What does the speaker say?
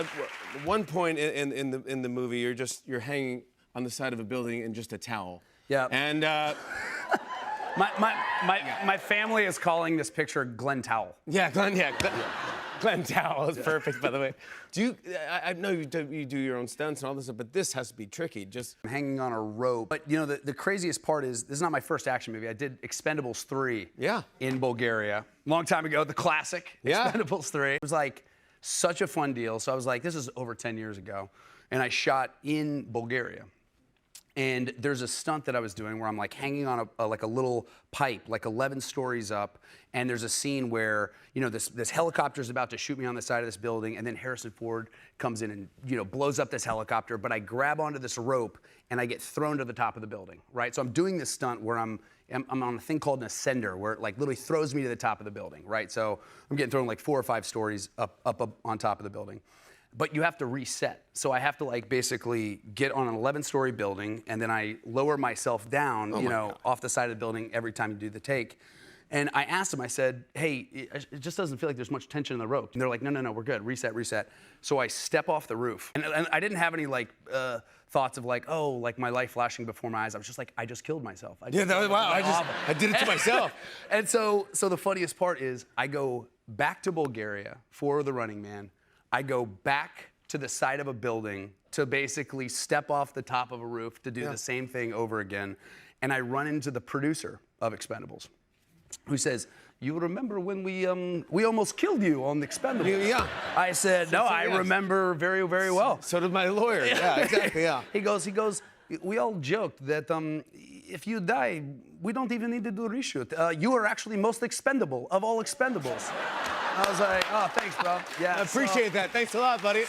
at one point in the movie, you're hanging on the side of a building in just a towel. Yeah. And my family is calling this picture Glenn Towel. Glenn Towel is perfect, by the way. I know you do your own stunts and all this stuff, but this has to be tricky. I'm hanging on a rope. But you know, the craziest part is, this is not my first action movie. I did Expendables 3 in Bulgaria. Long time ago, the classic Expendables 3. It was like such a fun deal. So I was like, this is over 10 years ago. And I shot in Bulgaria. And there's a stunt that I was doing where I'm like hanging on a little pipe, like 11 stories up. And there's a scene where, you know, this helicopter's about to shoot me on the side of this building, and then Harrison Ford comes in and, you know, blows up this helicopter. But I grab onto this rope and I get thrown to the top of the building, right? So I'm doing this stunt where I'm on a thing called an ascender, where it like literally throws me to the top of the building, right? So I'm getting thrown like 4 or 5 stories up on top of the building. But you have to reset. So I have to like basically get on an 11-story building, and then I lower myself down, you know, off the side of the building every time you do the take. And I asked them, I said, hey, it just doesn't feel like there's much tension in the rope. And they're like, no, we're good, reset, reset. So I step off the roof. And I didn't have any like thoughts of like, oh, like my life flashing before my eyes. I was just like, I just killed myself. Wow, I did it to myself. And so the funniest part is I go back to Bulgaria for the Running Man. I go back to the side of a building to basically step off the top of a roof to do the same thing over again. And I run into the producer of Expendables, who says, you remember when we almost killed you on Expendables? Yeah. I said, no, I remember very, very well. So did my lawyer. Yeah, exactly, yeah. He goes, we all joked that if you die, we don't even need to do a reshoot. You are actually most expendable of all Expendables. I was like, oh, thanks, bro. Yeah, I appreciate that. Thanks a lot, buddy.